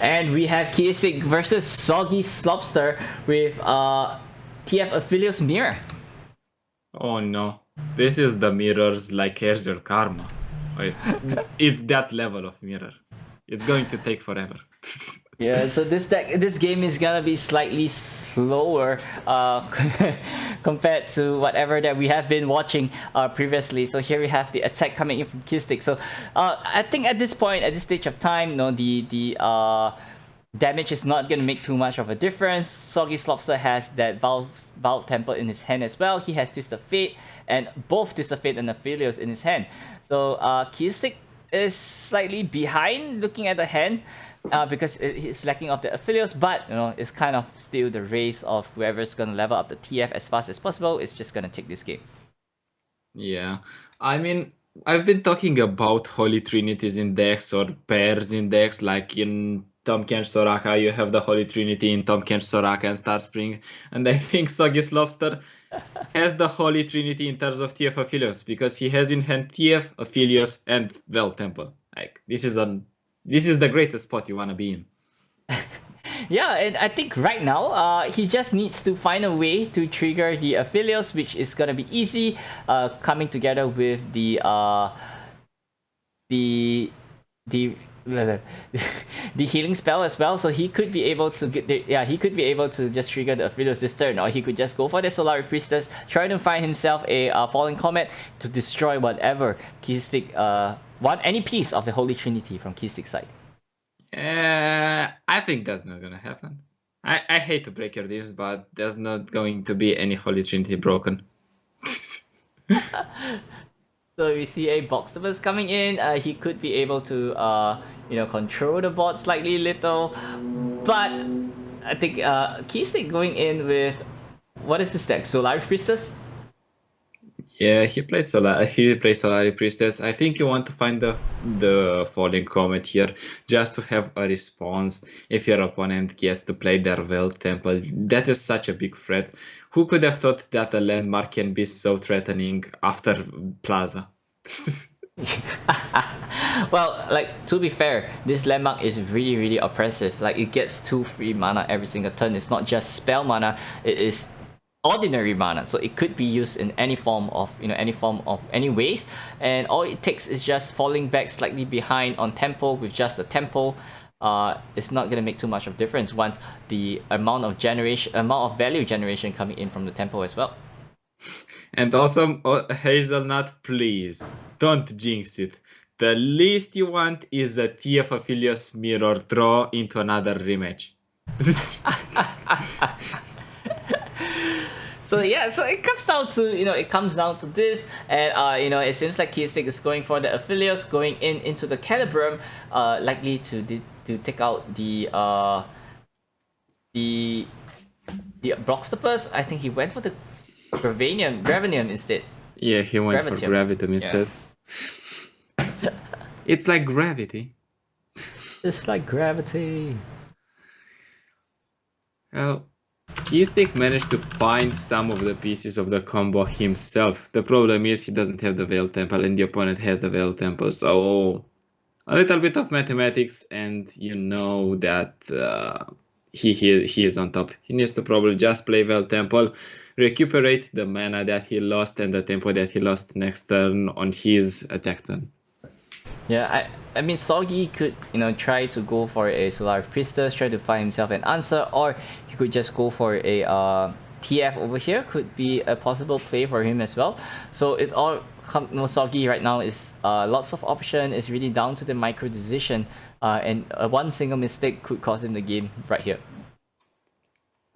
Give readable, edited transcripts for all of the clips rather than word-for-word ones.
And we have Keyistyq versus Soggyslopster with TF Aphelios Mirror. Oh no, this is the mirrors like here's your karma. It's that level of mirror. It's going to take forever. Yeah, so this game is gonna be slightly slower compared to whatever that we have been watching previously. So here we have the attack coming in from Keyistyq. So I think at this point, at this stage of time, the damage is not gonna make too much of a difference. Soggyslopster has that Valve Temple in his hand as well. He has Twist of Fate and both Twist of Fate and Aphelios in his hand. So Keyistyq is slightly behind looking at the hand. Because he's lacking of the Aphelios, but it's kind of still the race of whoever's gonna level up the TF as fast as possible. It's just gonna take this game. Yeah, I mean, I've been talking about Holy Trinities in decks or pairs in decks, like in Tahm Kench Soraka, you have the Holy Trinity in Tahm Kench Soraka and Starspring, and I think Soggyslopster has the Holy Trinity in terms of TF Aphelios, because he has in hand TF, Aphelios, and Vel Temple. Like, this is the greatest spot you want to be in. Yeah, and I think right now, he just needs to find a way to trigger the Aphelios, which is gonna be easy. Coming together with the the the healing spell as well, so he could be able to he could be able to just trigger the Aphelios this turn, or he could just go for the Solar Priestess, try to find himself a Falling Comet to destroy whatever Keyistyq any piece of the Holy Trinity from Keyistyq's side. I think that's not gonna happen. I hate to break your news, but there's not going to be any Holy Trinity broken. So we see a Boxtopus coming in. He could be able to control the bot slightly little, but I think Keyistyq going in with what is this deck? Solar Priestess? Yeah, he plays Solari Priestess. I think you want to find the Falling Comet here just to have a response if your opponent gets to play their Vel Temple. That is such a big threat. Who could have thought that a landmark can be so threatening after Plaza? Well, like, to be fair, this landmark is really oppressive. Like, it gets 2 free mana every single turn. It's not just spell mana, it is ordinary mana, so it could be used in any form of any ways, and all it takes is just falling back slightly behind on tempo with just a tempo. It's not gonna make too much of difference once the amount of value generation coming in from the tempo as well. And also, Hazelnut, please don't jinx it. The least you want is a TF Aphelios mirror draw into another rematch. So yeah, so it comes down to this, and it seems like Keyistyq is going for the Aphelios, going into the Calibrum, likely to take out the Broxtopus. I think he went for the Gravenium instead. Yeah, he went for Gravitum instead. Yeah. It's like gravity. It's like gravity. Well, Keyistyq managed to find some of the pieces of the combo himself. The problem is he doesn't have the Vel Temple and the opponent has the Vel Temple, so a little bit of mathematics and you know that he is on top. He needs to probably just play Vel Temple, recuperate the mana that he lost and the tempo that he lost next turn on his attack turn. Yeah, I mean, Soggy could try to go for a Solar Priestess, try to find himself an answer, or he could just go for a TF over here. Could be a possible play for him as well. So it all Soggy right now is lots of option. It's really down to the micro decision, and one single mistake could cost him the game right here.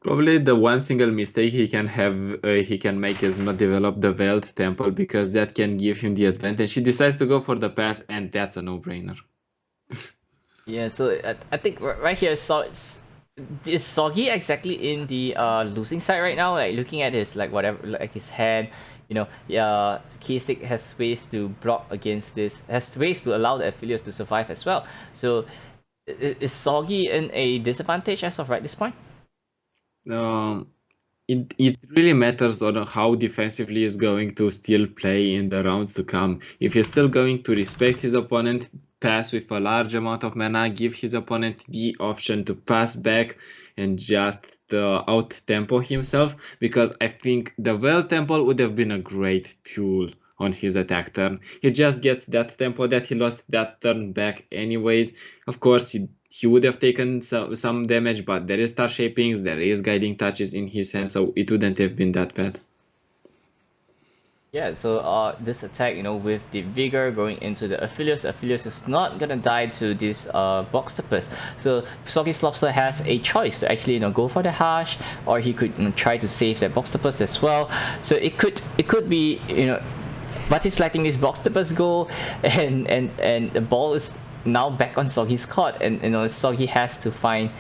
Probably the one single mistake he can make is not develop the Veld Temple, because that can give him the advantage. He decides to go for the pass, and that's a no-brainer. Yeah, so I think right here, is Soggy exactly in the losing side right now? Like, looking at his his hand, Keyistyq has ways to block against this, has ways to allow the Aphelios to survive as well. So is Soggy in a disadvantage as of right this point? It really matters on how defensively he's going to still play in the rounds to come. If he's still going to respect his opponent, pass with a large amount of mana, give his opponent the option to pass back and just out-tempo himself, because I think the Veil Temple would have been a great tool on his attack turn. He just gets that tempo that he lost that turn back anyways. Of course, he would have taken some damage, but there is Star Shapings, there is Guiding Touches in his hand, so it wouldn't have been that bad. Yeah, so this attack, with the Vigor going into the Aphelios is not gonna die to this Boxtopus. So Soggyslopster has a choice to actually go for the Hash, or he could try to save that Boxtopus as well. So it could be but he's letting this Boxtopus go, and the ball is now back on Soggy's court, and Soggy has to find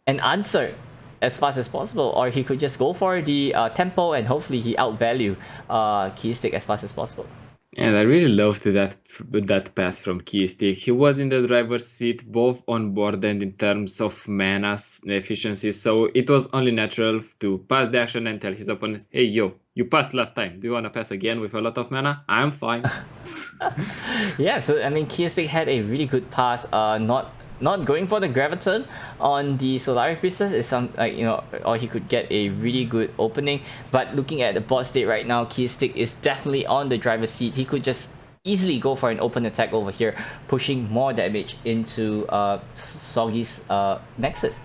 an answer as fast as possible, or he could just go for the tempo and hopefully he outvalue Keyistyq as fast as possible. And I really loved that pass from Keyistyq. He was in the driver's seat both on board and in terms of mana efficiency, so it was only natural to pass the action and tell his opponent, hey yo, you passed last time, do you want to pass again with a lot of mana? I'm fine. Yeah, so I mean Keyistyq had a really good pass, not going for the Graviton on the Solari Priestess is some or he could get a really good opening. But looking at the board state right now, Keyistyq is definitely on the driver's seat. He could just easily go for an open attack over here, pushing more damage into Soggy's Nexus.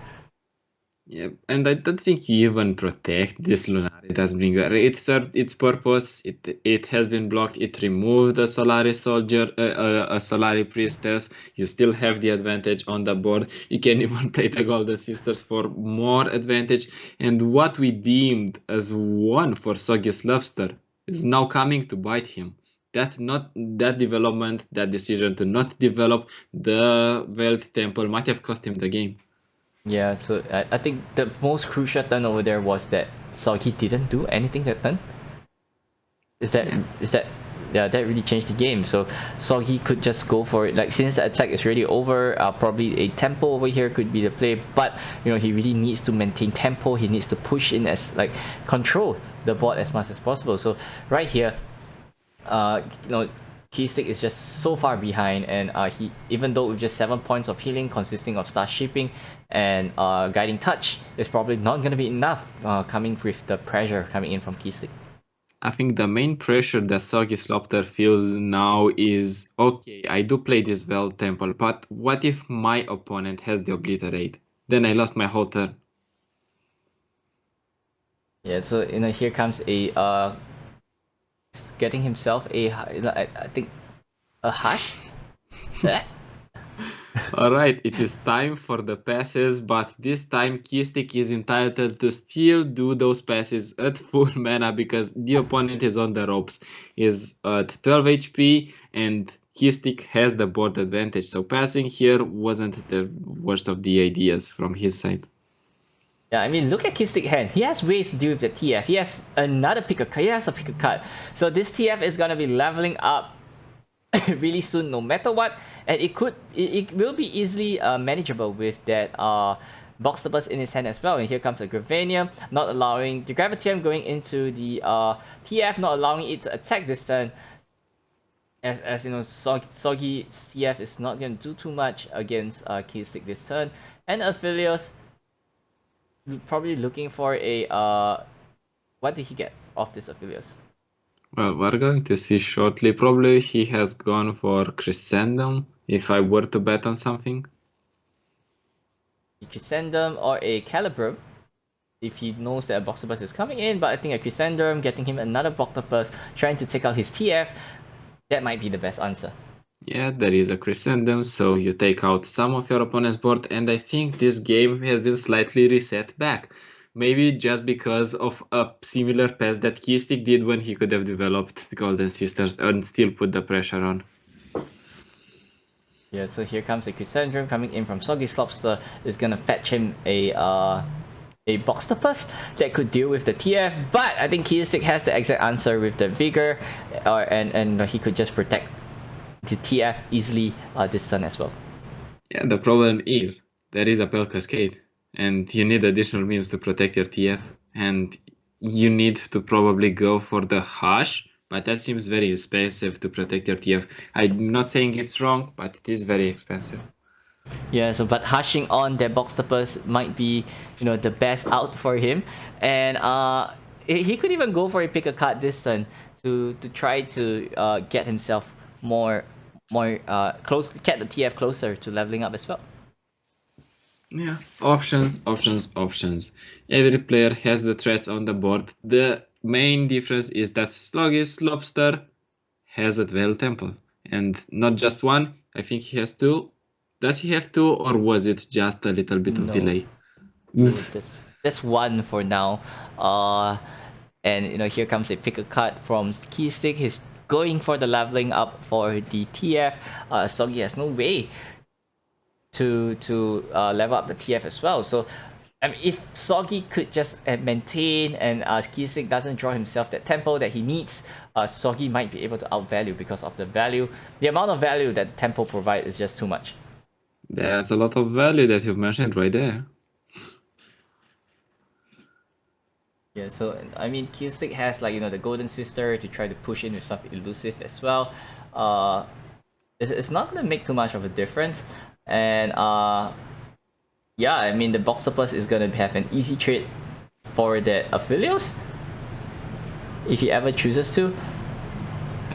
Yeah, and I don't think you even protect this Lunaritas Bringer. It served its purpose. It has been blocked. It removed a Solari Soldier, a Solari Priestess. You still have the advantage on the board. You can even play the Golden Sisters for more advantage. And what we deemed as one for Soggyslopster is now coming to bite him. That development, that decision to not develop the Veiled Temple might have cost him the game. Yeah, so I think the most crucial turn over there was that Soggy didn't do anything that turn. Yeah, that really changed the game. So Soggy could just go for it. Like since the attack is already over, probably a tempo over here could be the play. But he really needs to maintain tempo. He needs to push in as control the board as much as possible. So right here, Keyistyq is just so far behind, and he, even though with just 7 points of healing consisting of Star Shaping and Guiding Touch, is probably not going to be enough coming with the pressure coming in from Keyistyq. I think the main pressure that Soggyslopster feels now is, okay, I do play this Veil Temple, but what if my opponent has the Obliterate? Then I lost my whole turn. Yeah, so here comes a getting himself a, I think, a Hush. Alright, it is time for the passes, but this time Keyistyq is entitled to still do those passes at full mana because the opponent is on the ropes. Is at 12 HP and Keyistyq has the board advantage, so passing here wasn't the worst of the ideas from his side. Yeah, I mean, look at Keyistyq's hand. He has ways to deal with the TF. He has another pick a card. He has a pick a card. So this TF is gonna be leveling up really soon, no matter what, and it will be easily manageable with that Boxtopus in his hand as well. And here comes a Gravanium, not allowing the Gravitium going into the TF, not allowing it to attack this turn. As you know, Soggy TF is not going to do too much against Keyistyq this turn, and Aphelios probably looking for a what did he get off this Aphelios? Well, we're going to see shortly. Probably he has gone for Crescendum, if I were to bet on something. A Crescendum or a Calibrum, if he knows that a Boxtopus is coming in, but I think a Crescendum, getting him another Boxtopus, trying to take out his TF, that might be the best answer. Yeah, there is a Crescendum, so you take out some of your opponent's board, and I think this game has been slightly reset back. Maybe just because of a similar pass that Keyistyq did when he could have developed the Golden Sisters and still put the pressure on. Yeah, so here comes a Crescendum coming in from Soggyslopster. Is gonna fetch him a Boxtopus that could deal with the TF, but I think Keyistyq has the exact answer with the Vigor, and he could just protect the TF easily this turn as well. Yeah, the problem is there is a Pale Cascade, and you need additional means to protect your TF, and you need to probably go for the Hush but that seems very expensive to protect your TF. I'm not saying it's wrong, but it is very expensive. Yeah, so but hushing on that Boxtopus might be, the best out for him, and he could even go for a pick a card this turn to try to get himself more close, get the TF closer to leveling up as well. Yeah, options. Every player has the threats on the board. The main difference is that Soggyslopster has a Dwell Temple, and not just one. I think he has two. Does he have two, or was it just a little bit of No, delay? no, that's one for now. And here comes a pick a card from Keyistyq. He's going for the leveling up for the TF. Soggy has no way to level up the TF as well. So, I mean, if Soggy could just maintain and Keyistyq doesn't draw himself that tempo that he needs, Soggy might be able to outvalue because of the amount of value that the tempo provides is just too much. That's a lot of value that you've mentioned right there. Yeah, so I mean, Keyistyq has like the Golden Sister to try to push in with something elusive as well. It's not gonna make too much of a difference, and yeah, I mean the Boxopus is gonna have an easy trade for the Aphelios if he ever chooses to.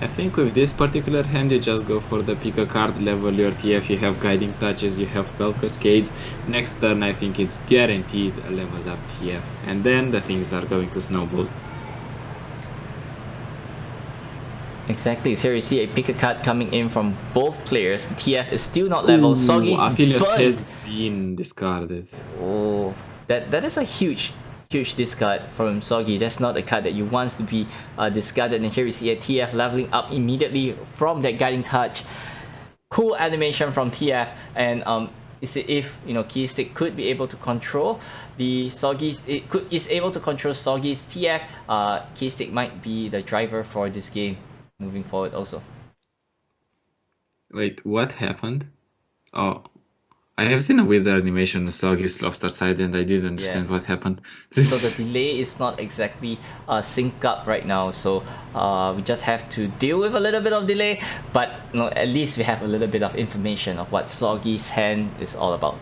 I think with this particular hand you just go for the pick a card, level your TF, you have Guiding Touches, you have Spell Cascades. Next turn I think it's guaranteed a leveled up TF, and then the things are going to snowball. Exactly, so you see a pick a card coming in from both players. The TF is still not leveled. Soggy's Aphelios burned. has been discarded. Oh, that is a huge discard from Soggy. That's not a card that you want to be discarded. And here we see a TF leveling up immediately from that Guiding Touch. Cool animation from TF, and if Keyistyq could be able to control the Soggy's, is able to control Soggy's TF, Keyistyq might be the driver for this game moving forward also. Wait, what happened? Oh, I have seen a weird animation on Soggyslopster side and I didn't understand what happened. So the delay is not exactly synced up right now, so we just have to deal with a little bit of delay, but at least we have a little bit of information of what Soggy's hand is all about.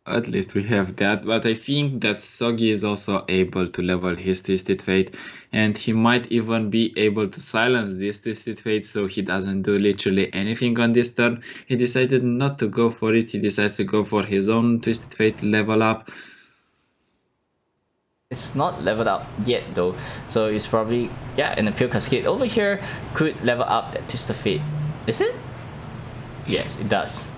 At least we have that, but I think that Soggy is also able to level his Twisted Fate, and he might even be able to silence this Twisted Fate so he doesn't do literally anything on this turn. He decided not to go for it, he decides to go for his own Twisted Fate level up. It's not leveled up yet though, so it's probably, and the Pure Cascade over here could level up that Twisted Fate. Is it? Yes, it does.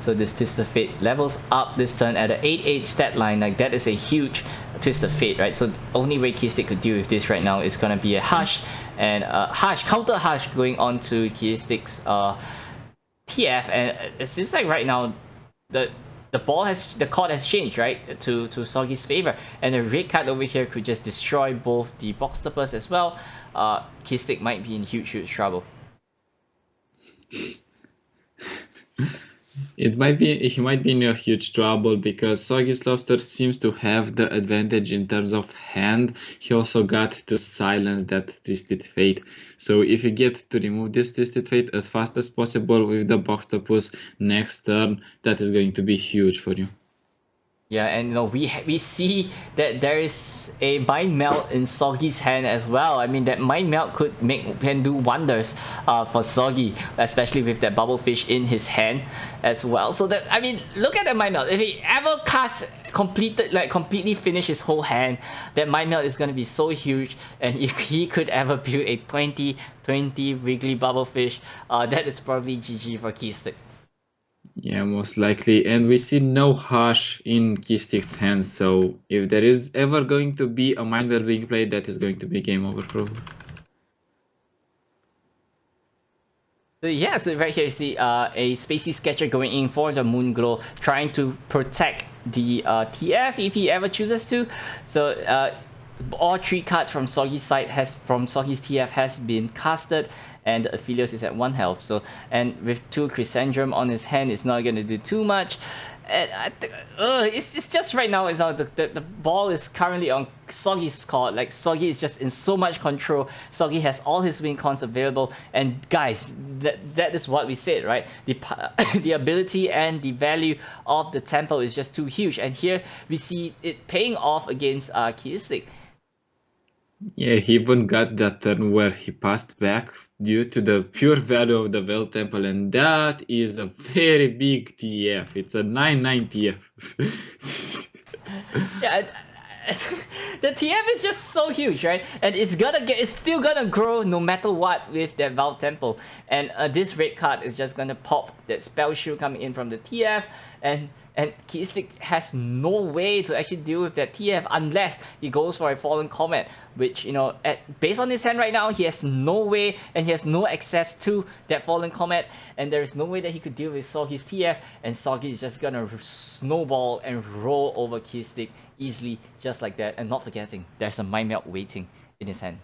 So this Twisted Fate levels up this turn at an 8-8 stat line. Like, that is a huge Twisted Fate, right? So the only way Keyistyq could deal with this right now is gonna be a Hush, and counter Hush going on to Keyistyq's TF, and it seems like right now the court has changed, right, to Soggy's favor, and the red card over here could just destroy both the Boxtopus as well. Keyistyq might be in huge trouble. He might be in a huge trouble because Soggyslopster seems to have the advantage in terms of hand. He also got to silence that Twisted Fate. So if you get to remove this Twisted Fate as fast as possible with the Boxtopus next turn, that is going to be huge for you. Yeah, and we see that there is a Mind Melt in Soggy's hand as well. I mean, that Mind Melt can do wonders for Soggy, especially with that Bubblefish in his hand as well. So that, I mean, look at the Mind Melt. If he ever completely finish his whole hand, that Mind Melt is gonna be so huge. And if he could ever build a 20 Wiggly Bubblefish, that is probably GG for Keyistyq. Yeah, most likely. And we see no Hush in Keyistyq's hands, so if there is ever going to be a Mind Meld being played, that is going to be game over probably. So yeah, so right here you see a Spacey Sketcher going in for the Moonglow, trying to protect the TF if he ever chooses to. So all 3 cards from Soggy's side from Soggy's TF has been casted, and Aphelios is at 1 health. So, and with 2 Chrysandrum on his hand, it's not going to do too much. it's just right now. It's now the ball is currently on Soggy's court. Like Soggy is just in so much control. Soggy has all his win cons available, and guys, that is what we said, right? The the ability and the value of the tempo is just too huge, and here we see it paying off against Keyistyq. Yeah, he even got that turn where he passed back due to the pure value of the Veil Temple, and that is a very big TF. It's a 9-9 TF. Yeah, the TF is just so huge, right? And it's still gonna grow no matter what with that Valve Temple. And this red card is just gonna pop that spell shield coming in from the TF, and Keyistyq has no way to actually deal with that TF unless he goes for a Fallen Comet, which, you know, based on his hand right now, he has no way and he has no access to that Fallen Comet, and there is no way that he could deal with Soggy's TF, and Soggy is just gonna snowball and roll over Keyistyq easily, just like that. And not forgetting, there's a Mind Melt waiting in his hand.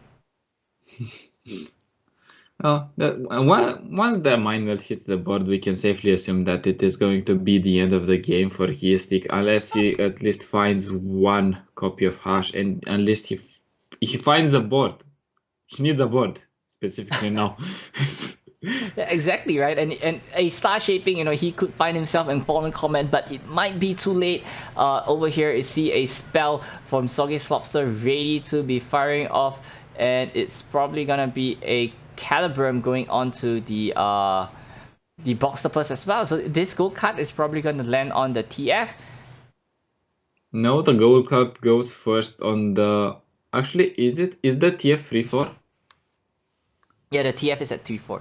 Oh, once the Mind Melt hits the board, we can safely assume that it is going to be the end of the game for Keyistyq, unless he at least finds one copy of Hash, and unless he finds a board. He needs a board, specifically now. Yeah, exactly, right. And a star shaping, you know, he could find himself in Fallen Comet, but it might be too late. Over here you see a spell from Soggyslopster ready to be firing off, and it's probably gonna be a Calibrum going onto the Boxtopus as well. So this gold card is probably gonna land on the TF. No, the gold card goes first on the... Actually, is the TF free for? Yeah, the TF is at 3-4.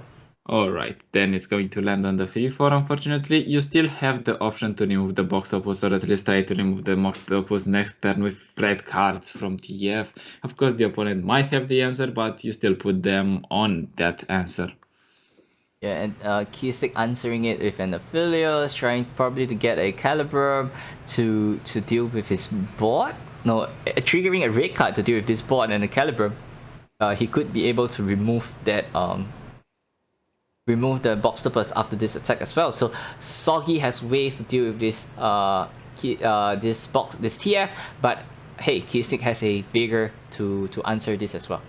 Alright, then it's going to land on the free 4, unfortunately. You still have the option to remove the Boxtopus, or at least try to remove the Boxtopus next turn with red cards from TF. Of course, the opponent might have the answer, but you still put them on that answer. Yeah, and Keyistyq answering it with an Aphelios, trying probably to get a Calibrum to deal with his board. No, triggering a red card to deal with this board and a Calibrum. He could be able to remove that remove the Boxtopus after this attack as well. So Soggy has ways to deal with this this TF, but hey, Keyistyq has a vigor to answer this as well.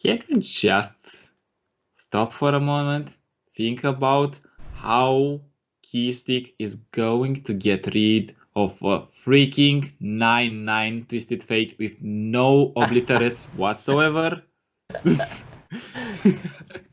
Can you just stop for a moment? Think about how Keyistyq is going to get rid of a freaking 9-9 Twisted Fate with no obliterates whatsoever.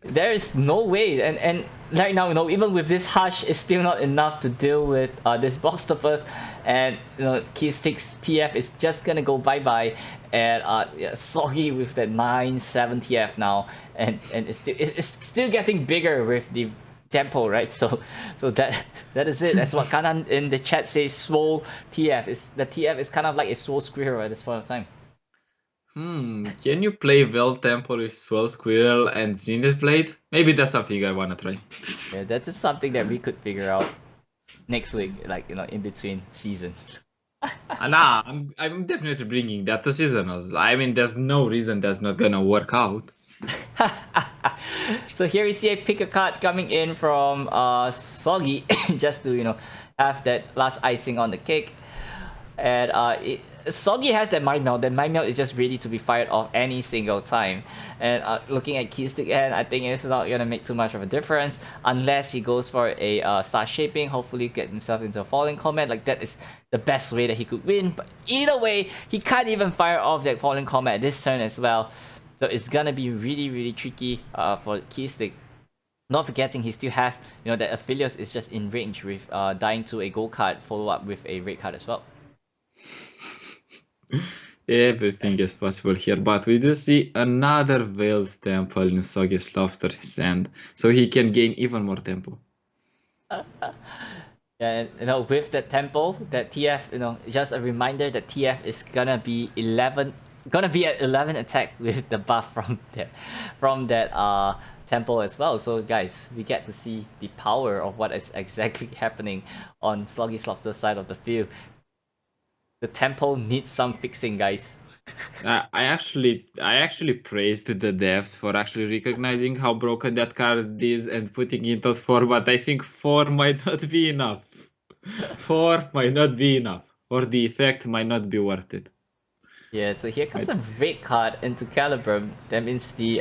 There is no way, and right now, you know, even with this Hush, it's still not enough to deal with this Boxtopus, and you know, Keyistyq's TF is just gonna go bye bye, and yeah, Soggy with the 9-7 TF now, and it's still getting bigger with the tempo, right? So that is it. That's what Kanan in the chat says. Swole TF is the TF is kind of like a swole squirrel at this point of time. Can you play Veil Temple with Swell Squirrel and Zenith Blade? Maybe that's something I wanna try. Yeah, that is something that we could figure out next week, like, you know, in between season. Nah, I'm definitely bringing that to seasonals. I mean, there's no reason that's not gonna work out. So here we see a pick a card coming in from Soggy, just to, you know, have that last icing on the cake. And Soggy has that Mind Melt. That Mind Melt is just ready to be fired off any single time. And looking at Keyistyq hand, I think it's not gonna make too much of a difference unless he goes for a Star Shaping. Hopefully, get himself into a Falling Comet. Like, that is the best way that he could win. But either way, he can't even fire off that Falling Comet this turn as well. So it's gonna be really tricky for Keyistyq. Not forgetting, he still has, you know, that Aphelios is just in range with dying to a gold card, follow up with a red card as well. Everything is possible here, but we do see another Veiled Temple in Soggyslopster's hand, so he can gain even more tempo. And you know, with that tempo, that TF, you know, just a reminder that TF is gonna be at 11 attack with the buff from that tempo as well. So guys, we get to see the power of what is exactly happening on Soggyslopster's side of the field. The tempo needs some fixing, guys. I actually praised the devs for actually recognizing how broken that card is and putting it at 4, but I think 4 might not be enough. 4 might not be enough, or the effect might not be worth it. Yeah, so here comes Right. a red card into Caliber. That means the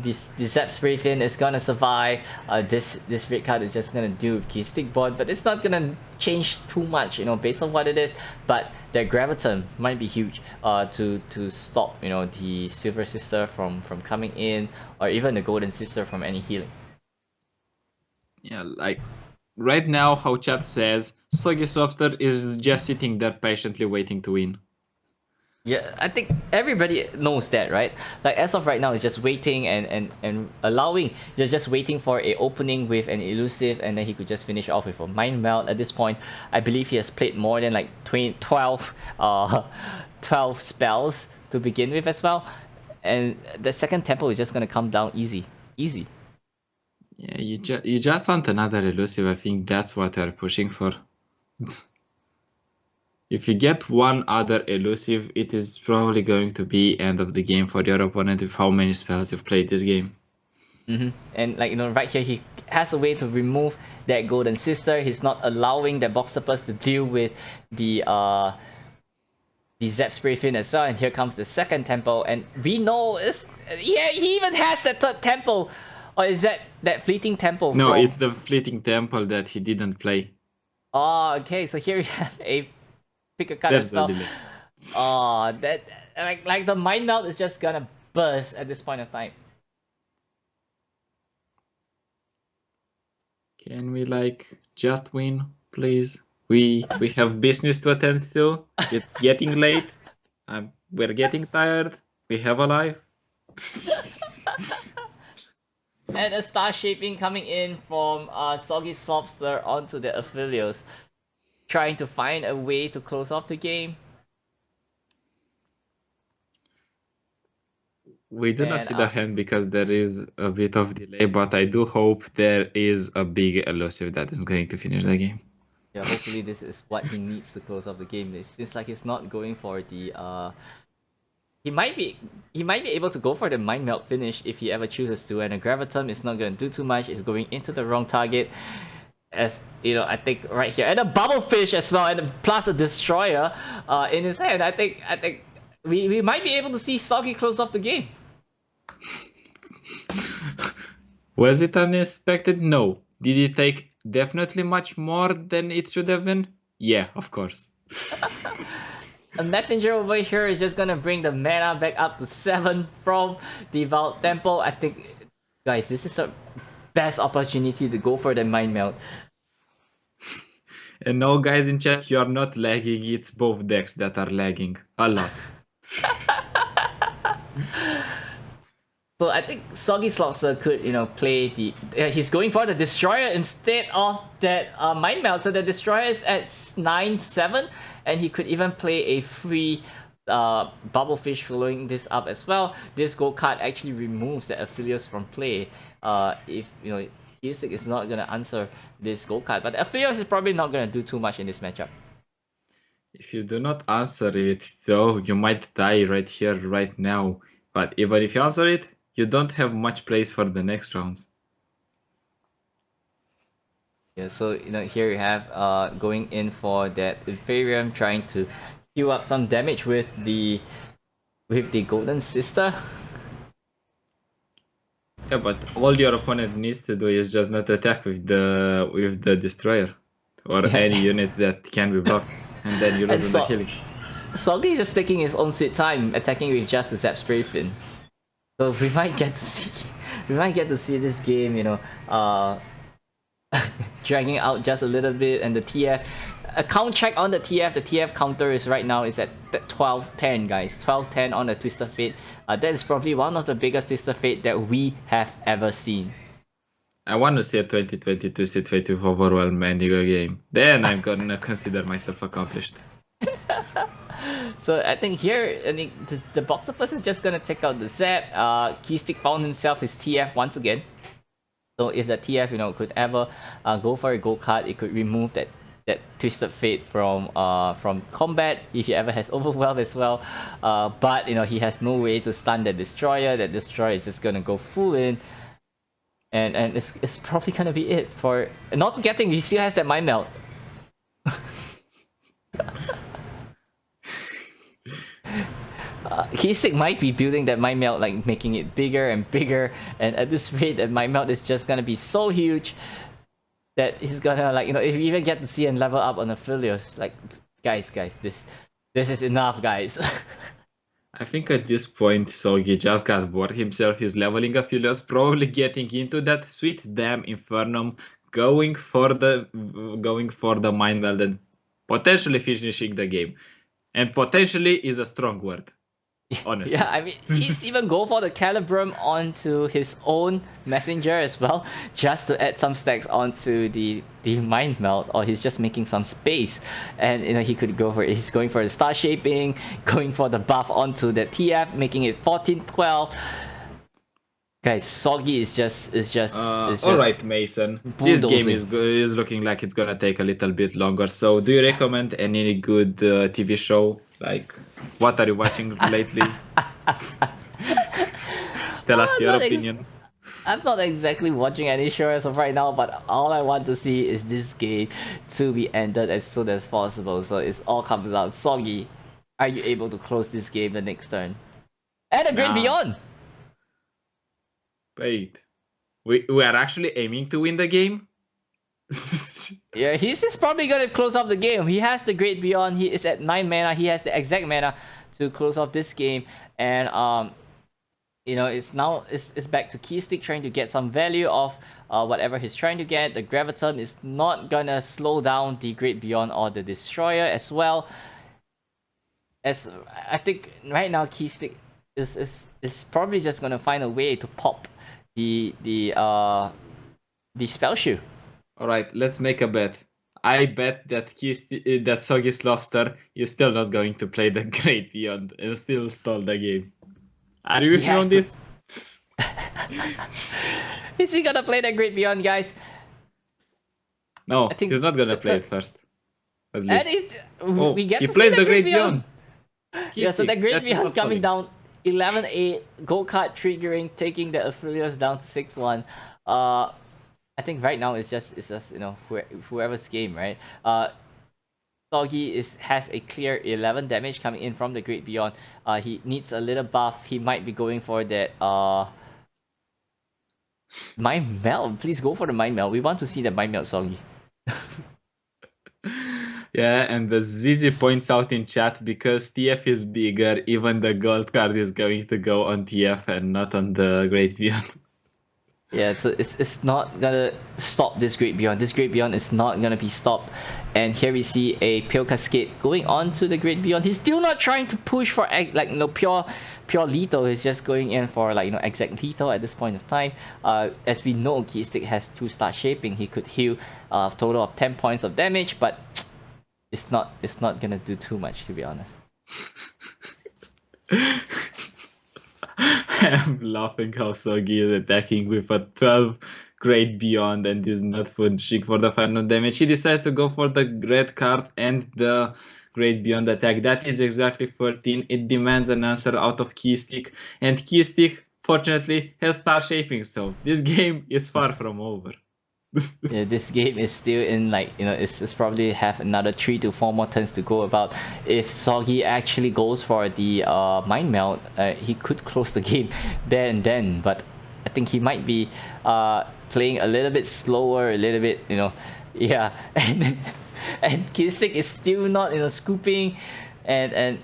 Zep Sprayfin is gonna survive. This red card is just gonna do with Keyistyq board, but it's not gonna change too much, you know, based on what it is. But that Graviton might be huge to stop, you know, the Silver Sister from coming in, or even the Golden Sister from any healing. Yeah, like right now, how chat says, Soggyslopster is just sitting there patiently waiting to win. Yeah, I think everybody knows that, right? Like as of right now, it's just waiting and allowing. You're just waiting for a opening with an elusive, and then he could just finish off with a mind melt. At this point, I believe he has played more than like 12, 12 spells to begin with as well, and the second tempo is just gonna come down easy, easy. Yeah, you just want another elusive. I think that's what they're pushing for. If you get one other elusive, it is probably going to be end of the game for your opponent with how many spells you've played this game. And like, you know, right here he has a way to remove that Golden Sister. He's not allowing that Boxtopus to deal with the Zep Spray Fin as well, and here comes the second tempo, and we know is, yeah, he even has that third tempo, or is that fleeting tempo No, from? it's the fleeting temple that he didn't play. Oh, okay, so here we have a pick a card There's as the well. delay. Oh, that like the mind melt is just gonna burst at this point of time. Can we like just win, please? We have business to attend to. It's getting late. We're getting tired. We have a life. And a star shaping coming in from Soggyslopster onto the Aphelios, trying to find a way to close off the game. We do not And see the hand because there is a bit of delay, but I do hope there is a big elusive that is going to finish the game. yeah, hopefully this is what he needs to close off the game. It seems like he's not going for the he might be able to go for the mind melt finish if he ever chooses to, and a graviton is not going to do too much. It's going into the wrong target, as you know. I think right here, and a bubble fish as well, and plus a destroyer in his hand. I think we might be able to see Soggy close off the game. Was it unexpected? No. Did it take definitely much more than it should have been? Yeah, of course. A messenger over here is just gonna bring the mana back up to 7 from the Vault Temple. I think, guys, this is a best opportunity to go for the mind melt. And no, guys in chat, you are not lagging. It's both decks that are lagging a lot. So I think Soggyslopster could, you know, play the. He's going for the Destroyer instead of that Mind Melt. So the Destroyer is at 9/7, and he could even play a free Bubblefish following this up as well. This gold card actually removes the Aphelios from play. If you know, Keyistyq is not gonna answer this gold card, but Aphelios is probably not gonna do too much in this matchup. If you do not answer it, though, you might die right here, right now. But even if you answer it, you don't have much place for the next rounds. Yeah, so you know, here you have going in for that Inferium, trying to queue up some damage with the Golden Sister. Yeah, but all your opponent needs to do is just not attack with the destroyer or Yeah. any unit that can be blocked, and then you lose on the healing. Soggy just taking his own sweet time, attacking with just the Zap Spray Fin. So we might get to see this game, you know, dragging out just a little bit, and the TF. A count check on the TF. The TF counter is right now is at 12-10, guys. 12-10 on the Twister Fate. That is probably one of the biggest Twister Fate that we have ever seen. I want to see a 2022 Street Fighter with Overwhelm Indigo game. Then I'm gonna consider myself accomplished. So I think here, I think the Boxopus is just gonna take out the Zap. Keyistyq found himself his TF once again. So if the TF, you know, could ever go for a gold card, it could remove that Twisted Fate from combat if he ever has Overwhelm as well. But you know, he has no way to stun that Destroyer. That Destroyer is just gonna go full in, and it's probably gonna be it for not getting. He still has that Mind Melt. Keyistyq might be building that mind melt, like making it bigger and bigger, and at this rate, that mind melt is just gonna be so huge that he's gonna, like, if you even get to see and level up on Aphelios, like, guys, this is enough, guys. I think at this point, Soggy just got bored himself. He's leveling Aphelios, probably getting into that sweet damn Infernum, going for the mind meld and potentially finishing the game. And potentially is a strong word, Yeah, honestly. I mean, he's even go for the Calibrum onto his own messenger as well, just to add some stacks onto the mind melt, or he's just making some space, and he could go for it. He's going for the star shaping, going for the buff onto the TF, making it 14-12. Guys, Soggy is just All right, Mason. This game bulldozing. is looking like it's gonna take a little bit longer. So, do you recommend any good TV show? Like, what are you watching lately? Tell us I'm your not opinion. I'm not exactly watching any show as of right now, but all I want to see is this game to be ended as soon as possible. So it all comes out. Soggy, are you able to close this game the next turn? And a Great Nah, Beyond! wait. We are actually aiming to win the game? Yeah, he's probably gonna close off the game. He has the Great Beyond. He is at 9 mana. He has the exact mana to close off this game. And it's back to Keyistyq trying to get some value of whatever he's trying to get. The Graviton is not gonna slow down the Great Beyond or the Destroyer as well. As I think right now, Keyistyq is probably just gonna find a way to pop the spell shoe. All right, let's make a bet. I bet that that Soggyslopster is still not going to play the Great Beyond and still stall the game. Are you He with me has on to. this? Is he gonna play that Great Beyond, guys? I No, think he's not gonna play it first. At and least. we Oh, get he to see plays the the Great Great Beyond. Beyond. Yeah, so the Keyistyq, Great that's Beyond not coming falling. down 11-8, gold card triggering, taking the Aphelios down to 6-1. I think right now it's just whoever's game, right? Soggy has a clear 11 damage coming in from the Great Beyond. He needs a little buff. He might be going for that Mind Melt. Please go for the Mind Melt. We want to see the Mind Melt, Soggy. Yeah, and the ZZ points out in chat because TF is bigger, even the gold card is going to go on TF and not on the Great Beyond. Yeah, so it's not gonna stop this Great Beyond. This Great Beyond is not gonna be stopped. And here we see a Pale Cascade going on to the Great Beyond. He's still not trying to push for pure lethal. He's just going in for exact lethal at this point of time. As we know, Keyistyq has 2-star shaping. He could heal a total of 10 points of damage, but it's not gonna do too much, to be honest. I'm laughing how Sogi is attacking with a 12 Great Beyond and is not punching for the final damage. He decides to go for the red card and the Great Beyond attack. That is exactly 13. It demands an answer out of Keyistyq, and Keyistyq, fortunately, has star shaping, so this game is far from over. Yeah, this game is still in it's probably have another 3 to 4 more turns to go about. If Soggy actually goes for the Mind Melt, he could close the game there and then, but I think he might be playing a little bit slower, a little bit, yeah. And Keyistyq is still not, scooping, and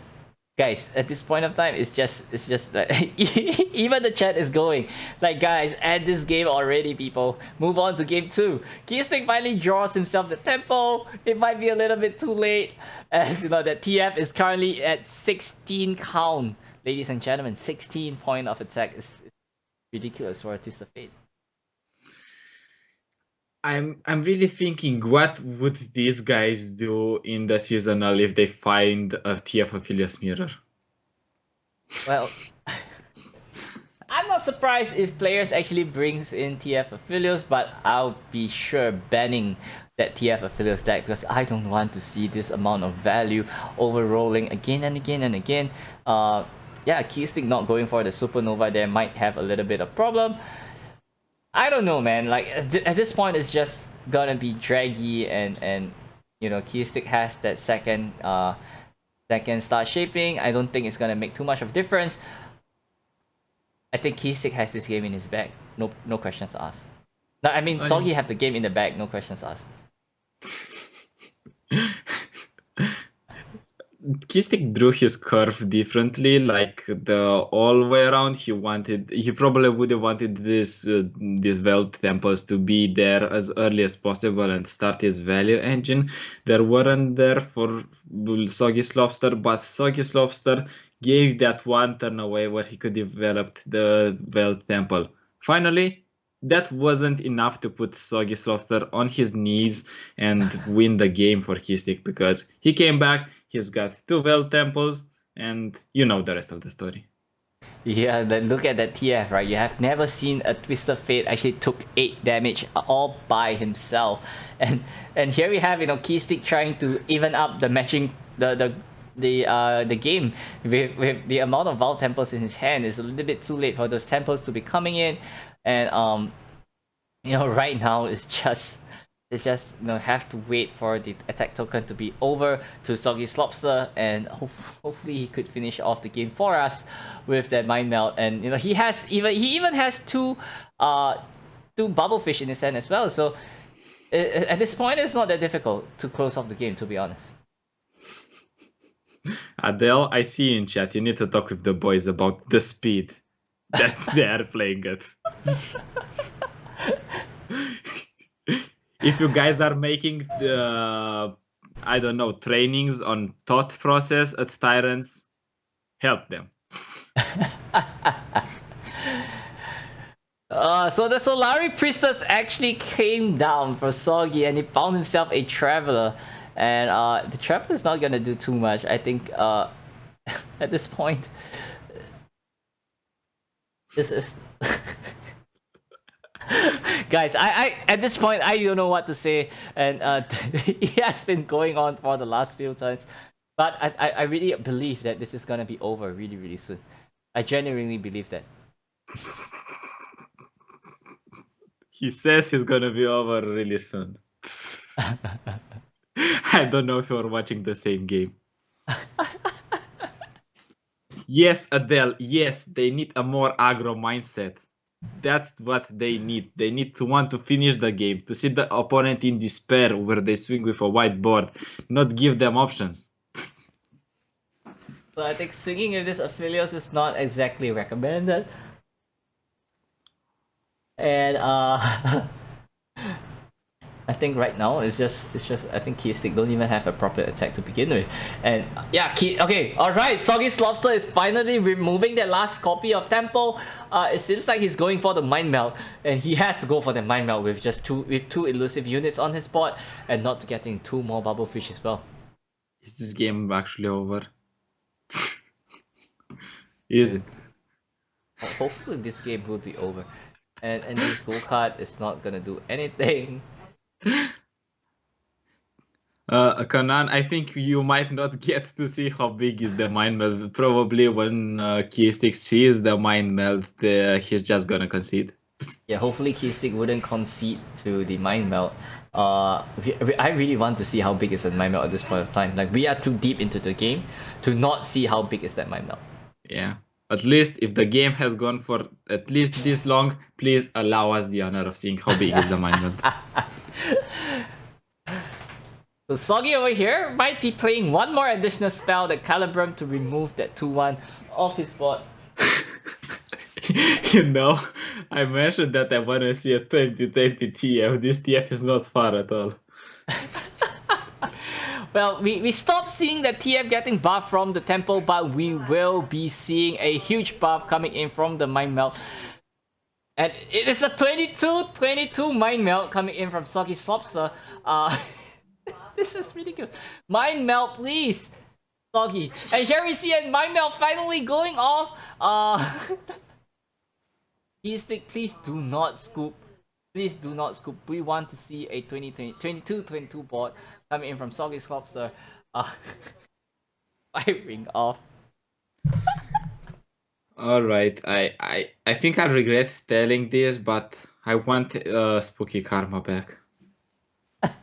guys, at this point of time, it's just like even the chat is going like, guys, end this game already, people. Move on to game 2. Keyistyq finally draws himself the tempo. It might be a little bit too late, as that TF is currently at 16 count, ladies and gentlemen. 16 point of attack is ridiculous for a Twist of Fate. I'm really thinking, what would these guys do in the seasonal if they find a TF Aphelios mirror? Well, I'm not surprised if players actually brings in TF Aphelios, but I'll be sure banning that TF Aphelios deck, because I don't want to see this amount of value overrolling again and again and again. Yeah, Keyistyq not going for the Supernova there might have a little bit of problem. I don't know, man. Like at this point, it's just gonna be draggy, and Keyistyq has that second Second start shaping. I don't think it's gonna make too much of a difference. I think Keyistyq has this game in his bag. No questions asked. No, I mean Soggy have the game in the bag. No questions asked. Keyistyq drew his curve differently, like the all way around. He probably would have wanted these Veld temples to be there as early as possible and start his value engine. There weren't there for Soggyslopster, but Soggyslopster gave that one turn away where he could develop the Veld temple. Finally, that wasn't enough to put Soggyslopster on his knees and win the game for Keyistyq, because he came back, he's got 2 Veld temples, and you know the rest of the story. Yeah, then look at that TF, right? You have never seen a Twisted Fate actually took 8 damage all by himself. And here we have, Keyistyq trying to even up the matching the game with the amount of Vault Temples in his hand. Is a little bit too late for those temples to be coming in. And right now it's just have to wait for the attack token to be over to Soggyslopster, and hopefully he could finish off the game for us with that mind melt. And he even has two bubblefish in his hand as well. So at this point, it's not that difficult to close off the game, to be honest. Adele, I see you in chat. You need to talk with the boys about the speed that they are playing at. If you guys are making the, I don't know, trainings on thought process at Tyrants, help them. So the Solari Priestess actually came down for Soggy, and he found himself a Traveler. And the Traveler is not gonna do too much. I think at this point, this is... Guys, I at this point I don't know what to say, and it has been going on for the last few times, but I really believe that this is gonna be over really soon. I genuinely believe that. He says he's gonna be over really soon. I don't know if you're watching the same game. Yes, Adele, yes, they need a more aggro mindset. That's what they need. They need to want to finish the game, to see the opponent in despair where they swing with a white board, not give them options. So I think swinging with this Aphelios is not exactly recommended. And I think right now it's just I think Keyistyq don't even have a proper attack to begin with. And yeah, okay, alright, Soggyslopster is finally removing that last copy of Tempo. It seems like he's going for the Mind Melt, and he has to go for the Mind Melt with just two elusive units on his board, and not getting 2 more Bubblefish as well. Is this game actually over? Is it? Hopefully this game will be over. And this go card is not gonna do anything. Kanan, I think you might not get to see how big is the mind melt. Probably when Keyistyq sees the mind melt, he's just gonna concede. Yeah, hopefully Keyistyq wouldn't concede to the mind melt. I really want to see how big is the mind melt at this point of time. Like, we are too deep into the game to not see how big is that mind melt. Yeah. At least if the game has gone for at least this long, please allow us the honor of seeing how big is the mind melt. So Soggy over here might be playing one more additional spell, the Calibrum, to remove that 2-1 off his board. I mentioned that I want to see a 2020 TF. This TF is not far at all. Well, we stopped seeing the TF getting buff from the temple, but we will be seeing a huge buff coming in from the Mind Melt. And it is a 22 Mind Melt coming in from Soggyslopster. This is really good. Mind Melt, please! Soggy. And here we see a Mind Melt finally going off. Keyistyq, please do not scoop. Please do not scoop. We want to see a 22 board coming in from Soggyslopster. Firing off. Alright, I think I regret telling this, but I want Spooky Karma back.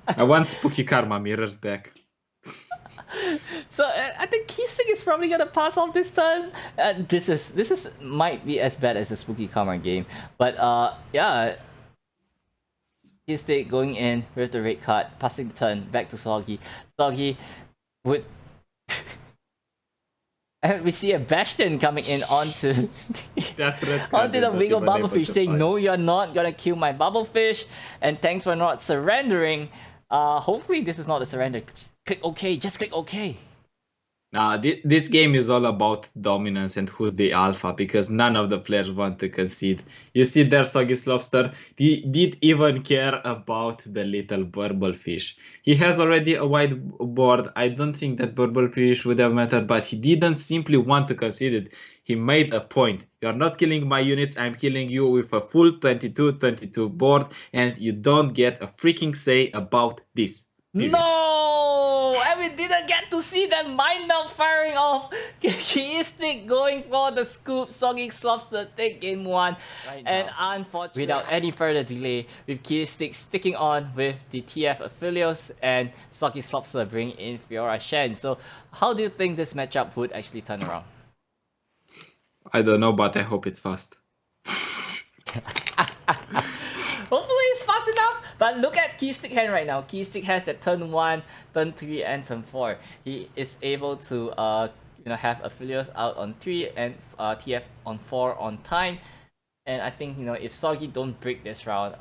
I want Spooky Karma mirrors back. So I think Keyistyq is probably gonna pass off this turn. This is might be as bad as a Spooky Karma game, but yeah, Keyistyq going in with the red card, passing the turn back to Soggy. Soggy would. And we see a Bastion coming in onto That red card onto is the not Wiggle even able Bubblefish, to saying, fight. "No, you're not gonna kill my Bubblefish, and thanks for not surrendering." Hopefully this is not a surrender. Click OK. Just click OK. This game is all about dominance and who's the alpha because none of the players want to concede. You see there, Soggyslopster, he did even care about the little burblefish. He has already a wide board. I don't think that burblefish would have mattered, but he didn't simply want to concede it. He made a point. You're not killing my units, I'm killing you with a full 22-22 board, and you don't get a freaking say about this. Period. No! And we didn't get to see that mind melt firing off. Keyistyq going for the scoop. Soggyslopster take game 1. Right and unfortunately, without any further delay, with Keyistyq sticking on with the TF Affiliates and Soggyslopster bring in Fiora Shen. So how do you think this matchup would actually turn around? I don't know, but I hope it's fast. Hopefully it's fast enough. But look at Keyistyq hand right now. Keyistyq has that turn 1, turn 3, and turn 4. He is able to have affiliates out on 3 and TF on 4 on time. And I think if Soggy don't break this round,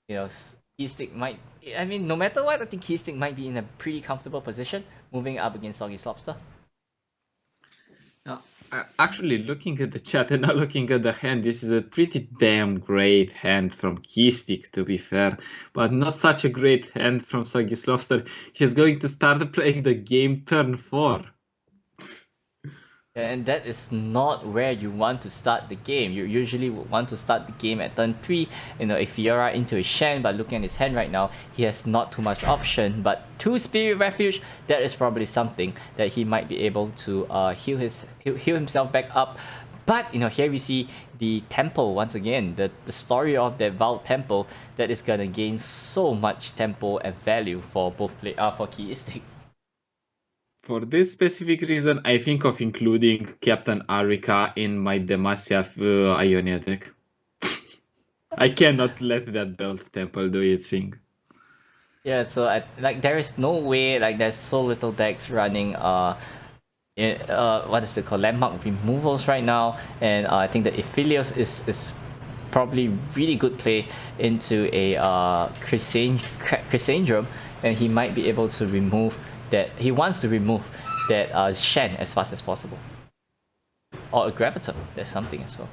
Keyistyq might. I mean, no matter what, I think Keyistyq might be in a pretty comfortable position moving up against Soggyslopster. Actually, looking at the chat and now looking at the hand, this is a pretty damn great hand from Keyistyq, to be fair, but not such a great hand from Soggyslopster. He's going to start playing the game turn 4. And that is not where you want to start the game. You usually would want to start the game at turn 3, a Fiora into a Shen, but looking at his hand right now, he has not too much option, but 2 Spirit Refuge, that is probably something that he might be able to heal himself back up. But here we see the tempo once again, the story of the Vault Tempo that is gonna gain so much tempo and value for both for Keyistyq. For this specific reason, I think of including Captain Arika in my Demacia Ionia deck. I cannot let that Belt Temple do its thing. Yeah, so there is no way, there's so little decks running what is it called, landmark removals right now, and I think that Aphelios is probably really good play into a Chrysandrum, and he might be able to remove that. He wants to remove that Shen as fast as possible, or a Graviton. There's something as well.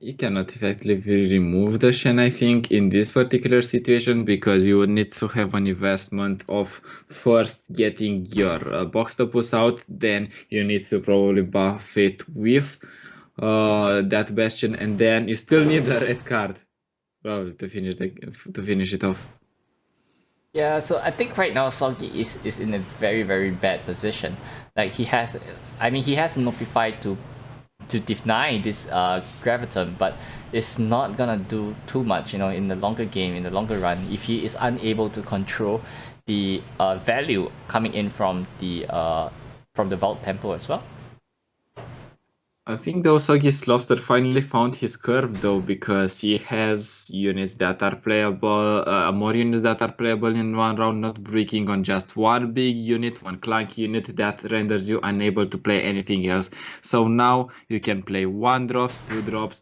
You cannot effectively remove the Shen, I think, in this particular situation, because you would need to have an investment of first getting your Boxtopus out, then you need to probably buff it with that Bastion, and then you still need the red card probably to finish it off. Yeah, so I think right now Soggy is in a very, very bad position. He has Notify to deny this Graviton, but it's not gonna do too much, in the longer game, in the longer run, if he is unable to control the value coming in from the Vault Temple as well. I think though Soggyslopster finally found his curve though, because he has units that are playable, more units that are playable in one round, not breaking on just one big unit, one clunky unit that renders you unable to play anything else. So now you can play 1 drops, 2 drops,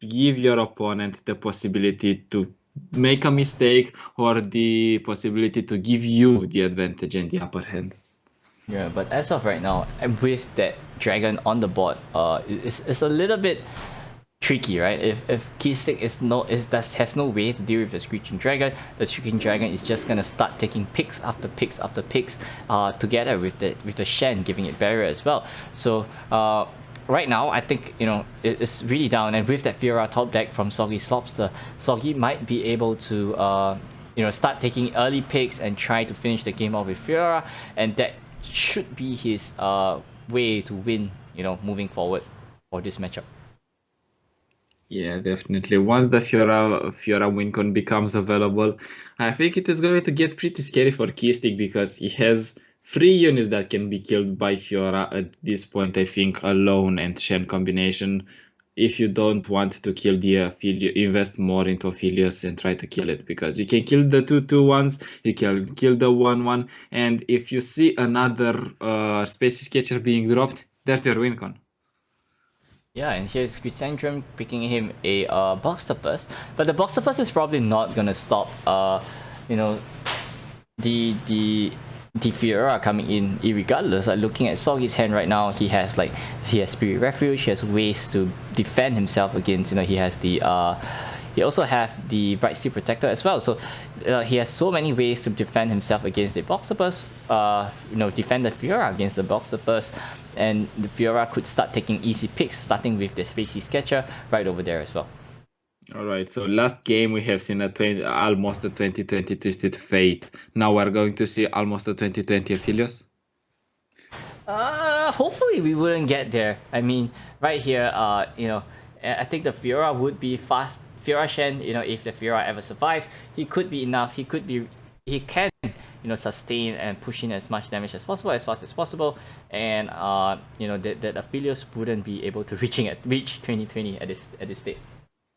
give your opponent the possibility to make a mistake or the possibility to give you the advantage and the upper hand. Yeah, but as of right now, and with that dragon on the board, it's a little bit tricky, right? If Keyistyq has no way to deal with the Screeching Dragon, the Screeching Dragon is just gonna start taking picks after picks after picks, together with the Shen giving it barrier as well. So right now, I think it's really down, and with that Fiora top deck from Soggyslopster, Soggy might be able to start taking early picks and try to finish the game off with Fiora, and that should be his way to win, moving forward for this matchup. Yeah, definitely. Once the Fiora Wincon becomes available, I think it is going to get pretty scary for Keyistyq, because he has 3 units that can be killed by Fiora at this point, I think, alone and Shen combination. If you don't want to kill the Aphelios, invest more into Aphelios and try to kill it, because you can kill the 2/2 ones, you can kill the 1/1, and if you see another Space Sketcher being dropped, there's your win con. Yeah, and here's Chrysanthemum picking him a Boxtopus, but the Boxtopus is probably not gonna stop you know, the Fiora coming in irregardless. Like looking at Soggy's hand right now, he has Spirit Refuge, he has ways to defend himself against, he has the he also have the Bright Steel Protector as well. So he has so many ways to defend himself against the Boxtopus. Defend the Fiora against the Boxtopus, and the Fiora could start taking easy picks, starting with the Spacey Sketcher right over there as well. Alright, so last game we have seen almost a 2020 Twisted Fate. Now we're going to see almost a 2020 Aphelios? Hopefully we wouldn't get there. I mean, right here, I think the Fiora would be fast. Fiora Shen, if the Fiora ever survives, he could be enough. He can, sustain and push in as much damage as possible, as fast as possible, and that Aphelios wouldn't be able to reach 2020 at this state.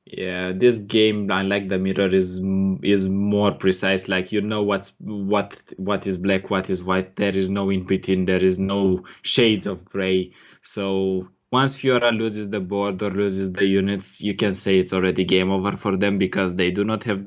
Yeah, this game, unlike the mirror, is more precise. Like, what is black, what is white. There is no in between. There is no shades of gray. So once Fiora loses the board or loses the units, you can say it's already game over for them, because they do not have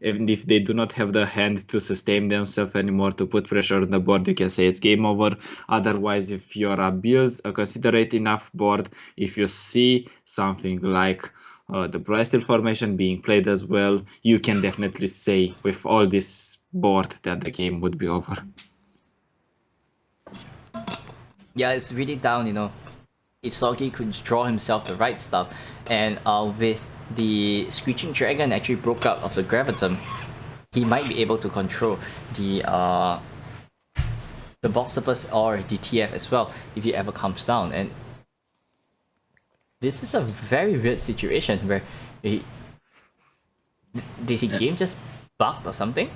even if they do not have the hand to sustain themselves anymore, to put pressure on the board, you can say it's game over. Otherwise, if Fiora builds a considerate enough board, if you see something like the Bright Steel formation being played as well, you can definitely say with all this board that the game would be over. Yeah, it's really down, if Soggy could draw himself the right stuff, and with the Screeching Dragon actually broke out of the Gravitum, he might be able to control the Boxtopus or the TF as well if he ever comes down. And this is a very weird situation where did the game just bugged or something?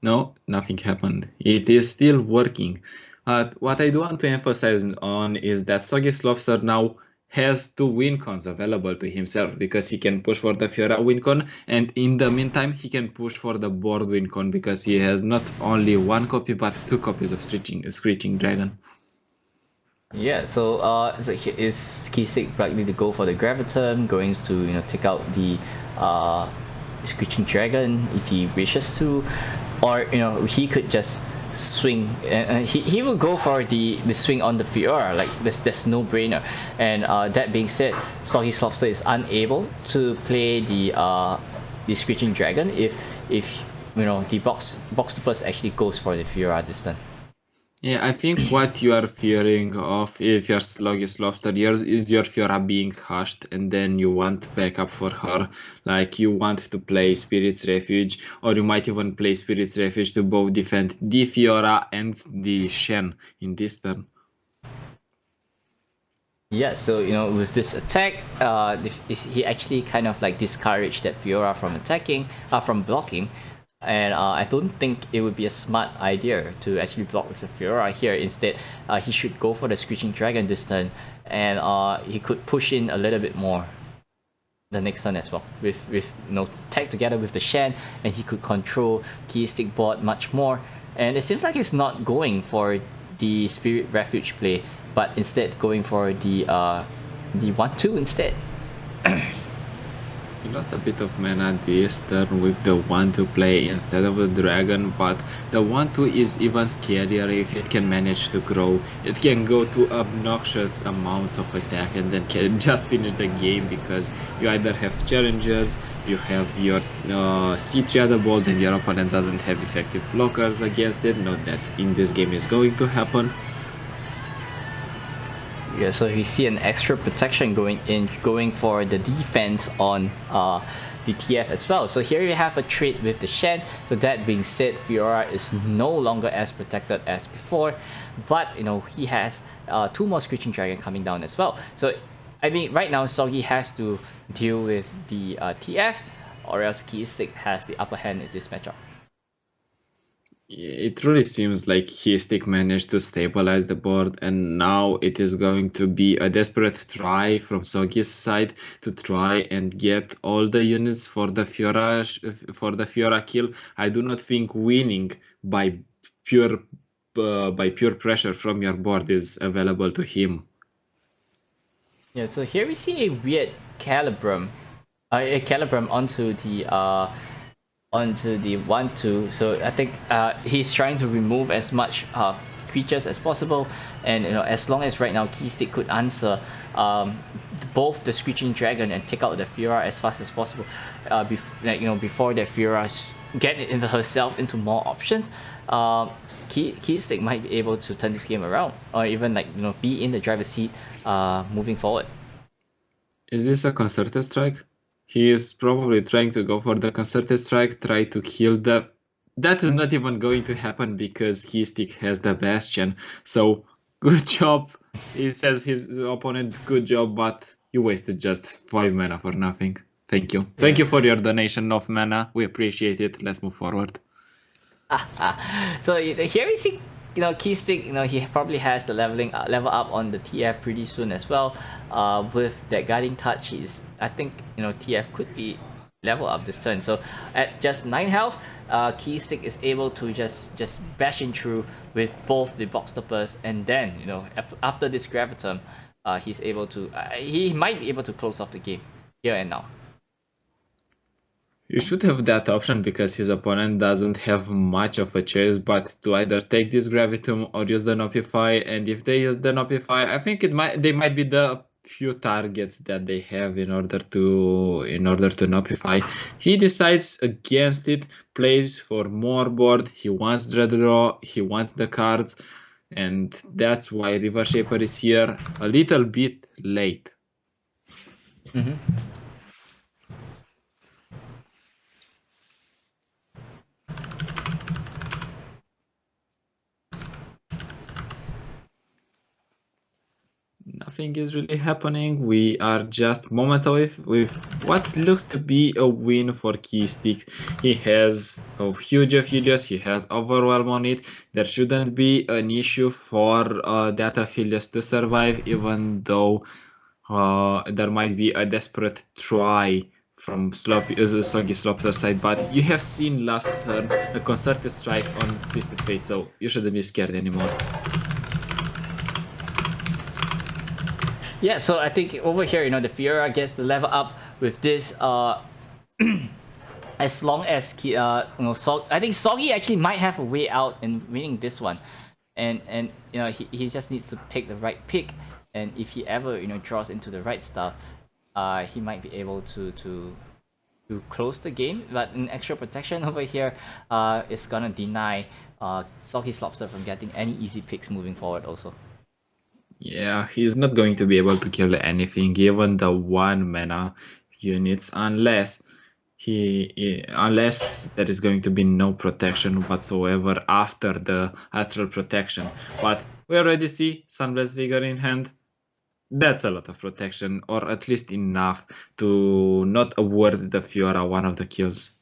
No, nothing happened. It is still working. What I do want to emphasize on is that Soggyslopster now has 2 win cons available to himself, because he can push for the Fiora win con, and in the meantime he can push for the board win con, because he has not only 1 copy but 2 copies of Screeching Dragon. Yeah, so is Keyistyq likely to go for the Gravitum, going to take out the Screeching Dragon if he wishes to, or he could just swing, and he will go for the swing on the Fiora. Like there's no brainer. And that being said, Soggyslopster is unable to play the Screeching Dragon if the Boxtopus actually goes for the Fiora this turn. Yeah, I think what you are fearing of if you're Soggyslopster is your Fiora being hushed, and then you want backup for her. Like, you want to play Spirit's Refuge, or you might even play Spirit's Refuge to both defend the Fiora and the Shen in this turn. Yeah, so with this attack, he actually kind of like discouraged that Fiora from from blocking. And I don't think it would be a smart idea to actually block with the Fiora here. Instead, he should go for the Screeching Dragon this turn, and he could push in a little bit more the next turn as well. With tag together with the Shen, and he could control Keyistyq board much more. And it seems like he's not going for the Spirit Refuge play, but instead going for the 1/2 instead. You lost a bit of mana this turn with the 1/2 play instead of the dragon, but the 1/2 is even scarier if it can manage to grow. It can go to obnoxious amounts of attack and then can just finish the game, because you either have challenges, you have your C3 other bolt, and your opponent doesn't have effective blockers against it. Not that in this game is going to happen. Yeah, so we see an extra protection going for the defense on the TF as well. So here you have a trade with the Shen. So that being said, Fiora is no longer as protected as before, but he has 2 more Screeching Dragon coming down as well. So I mean, right now Soggy has to deal with the TF, or else Keyistyq has the upper hand in this matchup. It really seems like Keyistyq managed to stabilize the board, and now it is going to be a desperate try from Soggy's side to try and get all the units for the Fiora kill. I do not think winning by pure pure pressure from your board is available to him. Yeah, so here we see a weird Calibrum, a Calibrum onto the 1-2. So I think he's trying to remove as much creatures as possible, and as long as right now Keyistyq could answer both the Screeching Dragon and take out the Fiora as fast as possible, before the Fiora get herself into more options. Keyistyq might be able to turn this game around, or even be in the driver's seat moving forward. Is this a concerted strike? He is probably trying to go for the concerted strike, try to kill the... That is not even going to happen because Keyistyq has the Bastion. So, good job. He says his opponent, good job, but you wasted just 5 mana for nothing. Thank you. Thank you for your donation of mana. We appreciate it. Let's move forward. So here we see, Keyistyq, he probably has the level up on the TF pretty soon as well. With that guiding touch, I think TF could be level up this turn. So at just 9 health, Keyistyq is able to just bash in through with both the box stoppers, and then after this graviton, he might be able to close off the game here and now. You should have that option because his opponent doesn't have much of a choice but to either take this Gravitum or use the Nopify, and if they use the Nopify, I think they might be the few targets that they have in order to Nopify. He decides against it, plays for more board, he wants Dreaddraw, he wants the cards, and that's why River Shaper is here a little bit late. Nothing is really happening. We are just moments away with what looks to be a win for Keyistyq. He has a huge Aphelios, he has Overwhelm on it. There shouldn't be an issue for that Aphelios to survive, even though there might be a desperate try from Soggyslopster side, but you have seen last turn a concerted strike on Twisted Fate, so you shouldn't be scared anymore. Yeah, so I think over here, the Fiora gets the level up with this. As long as I think Soggy actually might have a way out in winning this one, and he just needs to take the right pick, and if he ever draws into the right stuff, he might be able to close the game. But an extra protection over here is gonna deny Soggyslopster from getting any easy picks moving forward also. Yeah, he's not going to be able to kill anything, even the 1 mana units, unless unless there is going to be no protection whatsoever after the astral protection. But we already see Sunblast Vigor in hand. That's a lot of protection, or at least enough to not award the Fiora one of the kills.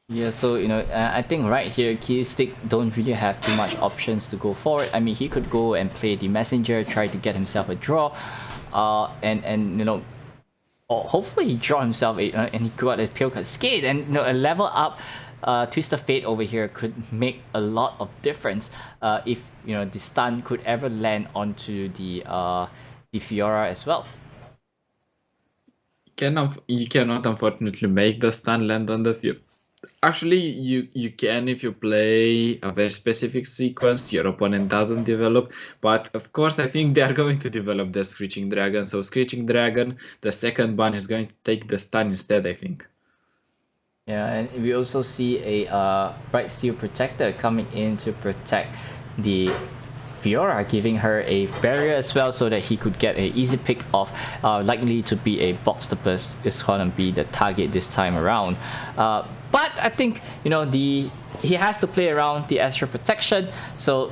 Yeah, so I think right here Keyistyq don't really have too much options to go forward. I mean, he could go and play the messenger, try to get himself a draw, and hopefully he draw himself and he got a Pale Cascade, and a level up Twist of Fate over here could make a lot of difference if the stun could ever land onto the Fiora as well. You cannot unfortunately make the stun land on the Fiora. Actually, you can if you play a very specific sequence your opponent doesn't develop, but of course I think they are going to develop the Screeching Dragon, so Screeching Dragon, the second ban, is going to take the stun instead, I think. Yeah, and we also see a Bright Steel Protector coming in to protect the Fiora, giving her a barrier as well so that he could get an easy pick off. Likely to be a box stopper is gonna be the target this time around. But I think he has to play around the Astral Protection, so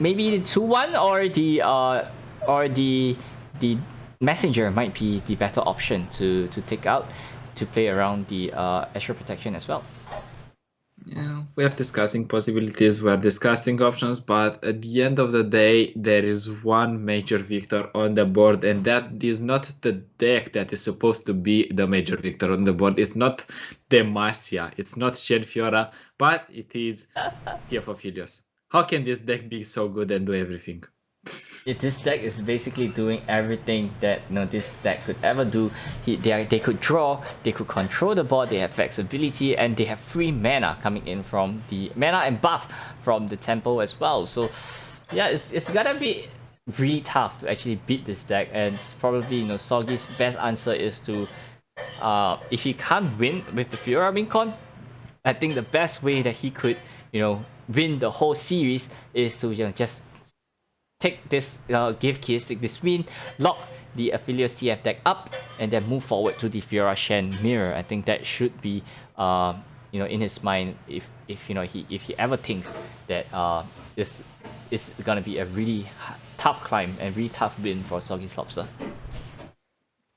maybe the 2-1 or the Messenger might be the better option to take out, to play around the Astral Protection as well. Yeah, we are discussing possibilities, we are discussing options, but at the end of the day, there is one major victor on the board, and that is not the deck that is supposed to be the major victor on the board. It's not Demacia, it's not Shen Fiora, but it is Theophilios. How can this deck be so good and do everything? This deck is basically doing everything that this deck could ever do. They could draw, they could control the board, they have flexibility, and they have free mana coming in from the mana and buff from the temple as well. So yeah, it's gonna be really tough to actually beat this deck, and it's probably Soggy's best answer is to if he can't win with the Fiora Wincon, I think the best way that he could win the whole series is to just take this, give Keyistyq this win, lock the Aphelios TF deck up, and then move forward to the Fiora Shen mirror. I think that should be, in his mind if he ever thinks that this is gonna be a really tough climb and really tough win for Soggyslopster.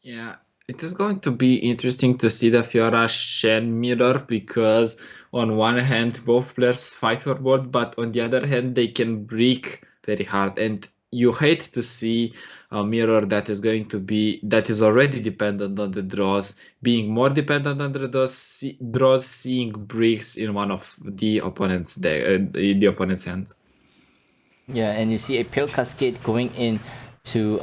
Yeah, it is going to be interesting to see the Fiora Shen mirror because on one hand both players fight for board, but on the other hand they can break very hard, and you hate to see a mirror that is already dependent on the draws being more dependent on the draws, seeing bricks in one of the opponent's hand. Yeah, and you see a Pale Cascade going into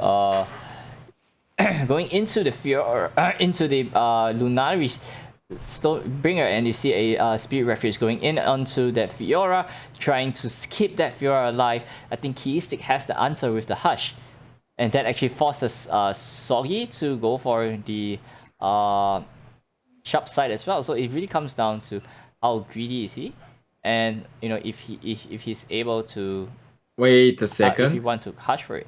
going into the Fiora, into the Lunari Bringer, and you see a Spirit Refuge going in onto that Fiora, trying to keep that Fiora alive. I think Keyistyq has the answer with the Hush, and that actually forces Soggy to go for the sharp side as well. So it really comes down to how greedy is he, and if he's able to Wait a if you second. want to Hush for it.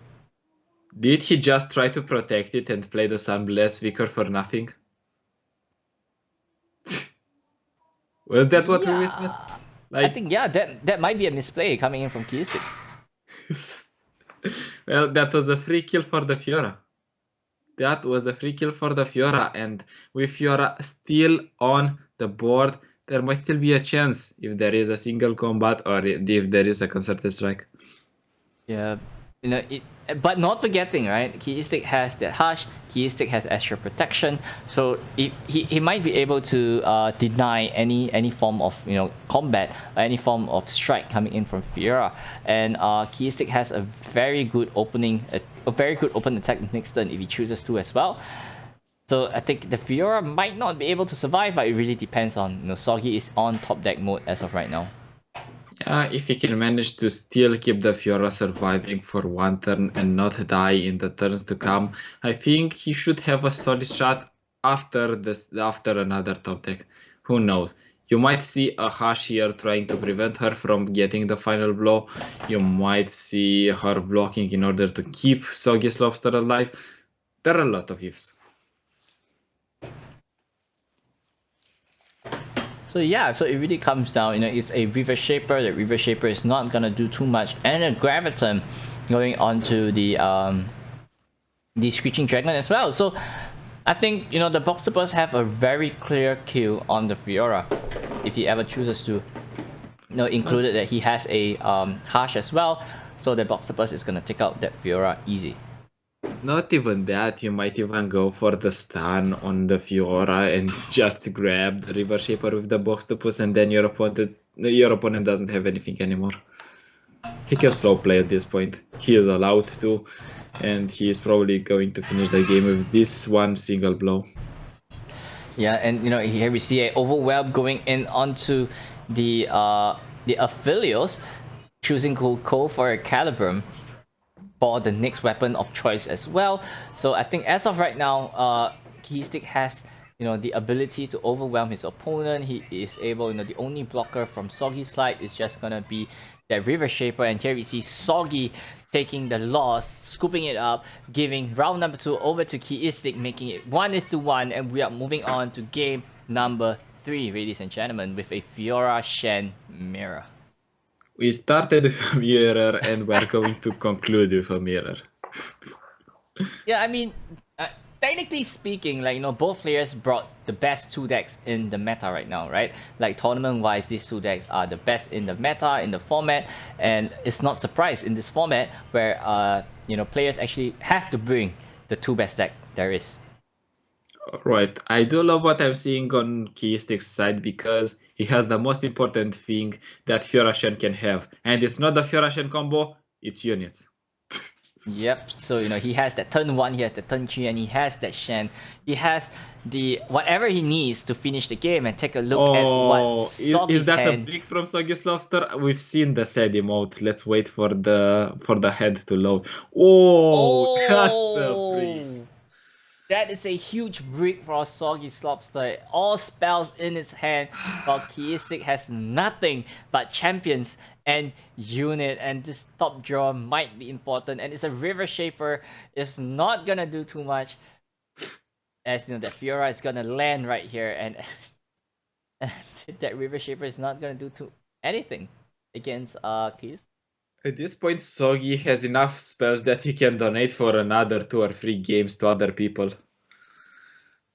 Did he just try to protect it and play the Sunbless Vicar for nothing? Was that what we witnessed? Yeah, I Like, think that might be a misplay coming in from Keyistyq. well, that was a free kill for the Fiora. That was a free kill for the Fiora, and with Fiora still on the board, there might still be a chance if there is a single combat or if there is a concerted strike. Yeah, but not forgetting, right? Keyistyq has that Hush. Keyistyq has extra protection, so he might be able to deny any form of combat or any form of strike coming in from Fiora. And Keyistyq has a very good opening, a very good open attack next turn if he chooses to as well. So I think the Fiora might not be able to survive, but it really depends on Soggy is on top deck mode as of right now. Yeah, if he can manage to still keep the Fiora surviving for one turn and not die in the turns to come, I think he should have a solid shot after another top deck. Who knows? You might see a Hush here trying to prevent her from getting the final blow. You might see her blocking in order to keep Soggyslopster alive. There are a lot of ifs. So yeah, so it really comes down, it's a River Shaper. The River Shaper is not gonna do too much, and a Graviton going on to the Screeching Dragon as well. So I think the Boxtopus have a very clear kill on the Fiora if he ever chooses to. Included that he has a Harsh as well, so the Boxtopus is gonna take out that Fiora easy. Not even that, you might even go for the stun on the Fiora and just grab the River Shaper with the Boxtopus, and then your opponent doesn't have anything anymore. He can slow play at this point. He is allowed to, and he is probably going to finish the game with this one single blow. Yeah, and here we see a Overwhelm going in onto the Aphelios, choosing Ko for a Calibrum for the next weapon of choice as well. So I think as of right now, Keyistyq has the ability to overwhelm his opponent. He is able, the only blocker from Soggy Slide is just gonna be that River Shaper, and here we see Soggy taking the loss, scooping it up, giving round number 2 over to Keyistyq, making it 1-1, and we are moving on to game number 3, ladies and gentlemen, with a Fiora Shen mirror. We started with a mirror and we're going to conclude with a mirror. Yeah, I mean, technically speaking, like, both players brought the best two decks in the meta right now, right? Like, tournament wise, these two decks are the best in the meta, in the format, and it's not surprise in this format where players actually have to bring the two best deck there is. Right. I do love what I'm seeing on Keyistyq's side because he has the most important thing that Fiorashen can have. And it's not the Fiorashen combo, it's units. Yep. So he has that turn 1, he has the turn 3, and he has that Shen. He has the whatever he needs to finish the game. And take a look at what Oh, is Soggy's that a hand. brick from Soggyslopster? We've seen the sad emote. Let's wait for the head to load. Oh, that's a brick. Oh, that is a huge brick for Soggyslopster. All spells in his hand, while Keyistyq has nothing but champions and unit. And this top draw might be important. And it's a River Shaper. It's not gonna do too much, as that Fiora is gonna land right here, and that River Shaper is not gonna do anything against Keys. At this point, Soggy has enough spells that he can donate for another 2 or 3 games to other people.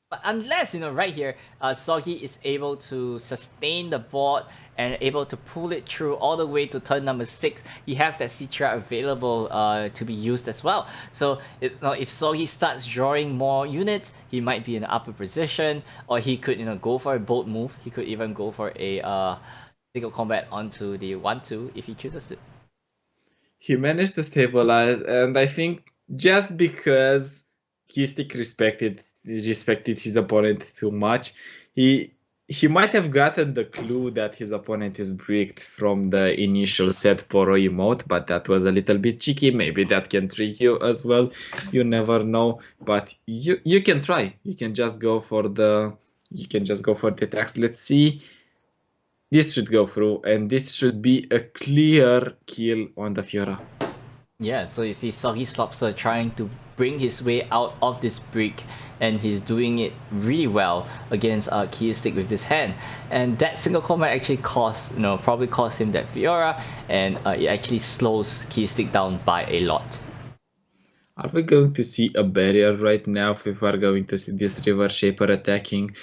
But unless, right here, Soggy is able to sustain the board and able to pull it through all the way to turn number 6, he have that Citra available to be used as well. So if Soggy starts drawing more units, he might be in the upper position, or he could go for a bold move. He could even go for a single combat onto the 1-2 if he chooses to. He managed to stabilize, and I think just because Keyistyq respected his opponent too much, he might have gotten the clue that his opponent is bricked from the initial set Poro emote, but that was a little bit cheeky. Maybe that can trick you as well. You never know, but you can try. You can just go for the attacks. Let's see. This should go through, and this should be a clear kill on the Fiora. Yeah, so you see Soggyslopster trying to bring his way out of this brick, and he's doing it really well against Keyistyq with this hand. And that single combat actually probably cost him that Fiora, and it actually slows Keyistyq down by a lot. Are we going to see a barrier right now if we are going to see this River Shaper attacking?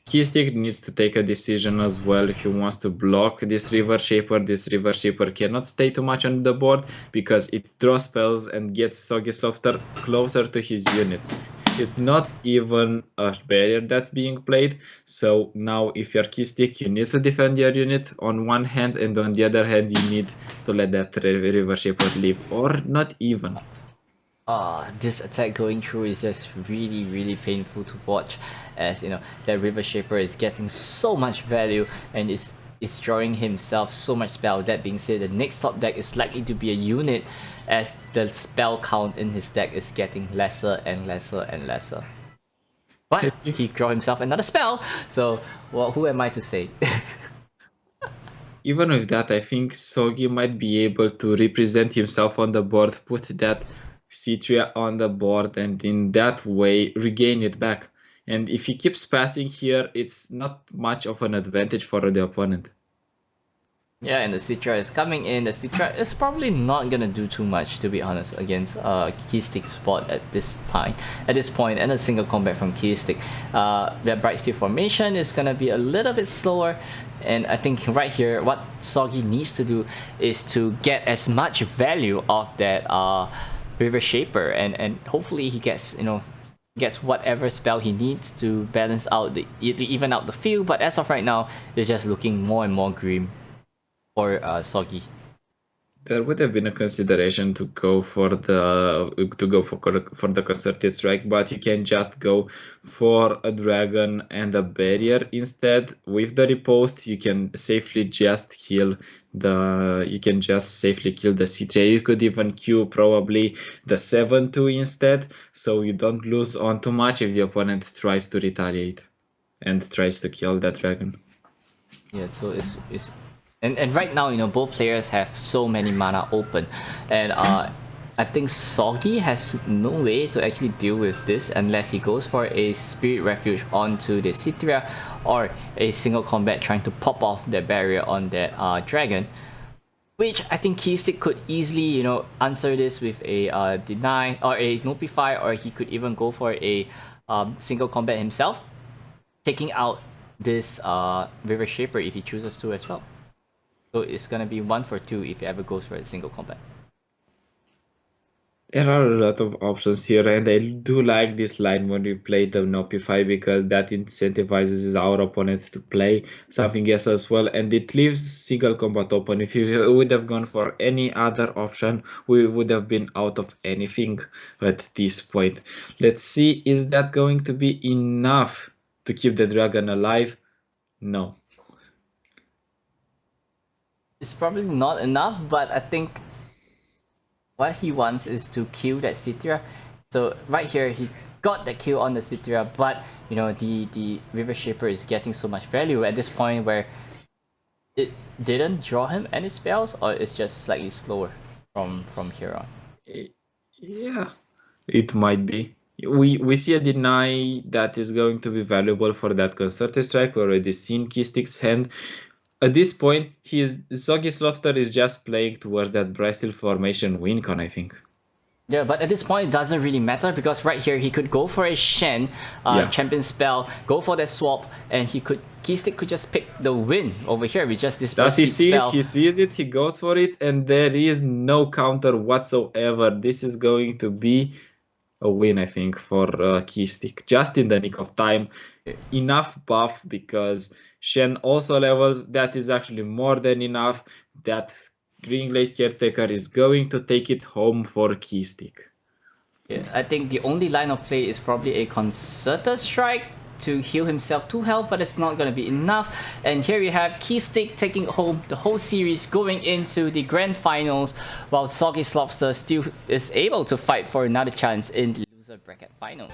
Keyistyq needs to take a decision as well if he wants to block this River Shaper. This River Shaper cannot stay too much on the board because it draws spells and gets Soggyslopster closer to his units. It's not even a barrier that's being played, so now if you're Keyistyq, you need to defend your unit on one hand, and on the other hand you need to let that River Shaper leave, or not even. This attack going through is just really, really painful to watch, as that River Shaper is getting so much value and is drawing himself so much spell. That being said, the next top deck is likely to be a unit, as the spell count in his deck is getting lesser and lesser and lesser. But he draw himself another spell, so who am I to say? Even with that, I think Soggy might be able to represent himself on the board, put that Citria on the board, and in that way regain it back. And if he keeps passing here, it's not much of an advantage for the opponent. Yeah, and the Citra is coming in. The Citra is probably not gonna do too much, to be honest, against Keyistyq's bot at this point, and a single combat from Keyistyq. That Bright Steel formation is gonna be a little bit slower, and I think right here, what Soggy needs to do is to get as much value of that River Shaper, and hopefully he gets whatever spell he needs to balance out to even out the field. But as of right now, it's just looking more and more grim for Soggy. There would have been a consideration to go for the concerted strike, but you can just go for a dragon and a barrier instead. With the riposte, you can safely just kill the Citra. You could even queue probably the 7-2 instead, so you don't lose on too much if the opponent tries to retaliate and tries to kill that dragon. Yeah, so it's and right now, both players have so many mana open, and I think Soggy has no way to actually deal with this unless he goes for a Spirit Refuge onto the Citra, or a single combat trying to pop off the barrier on that dragon. which I think Keyistyq could easily, answer this with a deny or a notify, or he could even go for a single combat himself, taking out this River Shaper if he chooses to as well. So it's gonna be 1 for 2 if he ever goes for a single combat. There are a lot of options here, and I do like this line when we play the Nopify because that incentivizes our opponent to play something else as well, and it leaves single combat open. If you would have gone for any other option, we would have been out of anything at this point. Let's see, is that going to be enough to keep the dragon alive? No. It's probably not enough, but I think what he wants is to kill that Citra. So right here, he got the kill on the Citra, but the River Shaper is getting so much value at this point where it didn't draw him any spells, or it's just slightly slower from here on. Yeah, it might be. We see a deny that is going to be valuable for that Concerted Strike. We already seen Keyistyq's hand. At this point, Soggyslopster is just playing towards that Brazil formation win con, I think. Yeah, but at this point, it doesn't really matter because right here, he could go for a Shen, champion spell, go for that swap, and Keyistyq could just pick the win over here with just this. Does he see spell. it? He sees it, he goes for it, and there is no counter whatsoever. This is going to be a win, I think, for Keyistyq, just in the nick of time. Enough buff because Shen also levels. That is actually more than enough. That Greenglade Caretaker is going to take it home for Keyistyq. Yeah, I think the only line of play is probably a Concerted Strike to heal himself 2 health, but it's not going to be enough. And here you have Keyistyq taking home the whole series, going into the grand finals, while Soggyslopster still is able to fight for another chance in the loser bracket finals.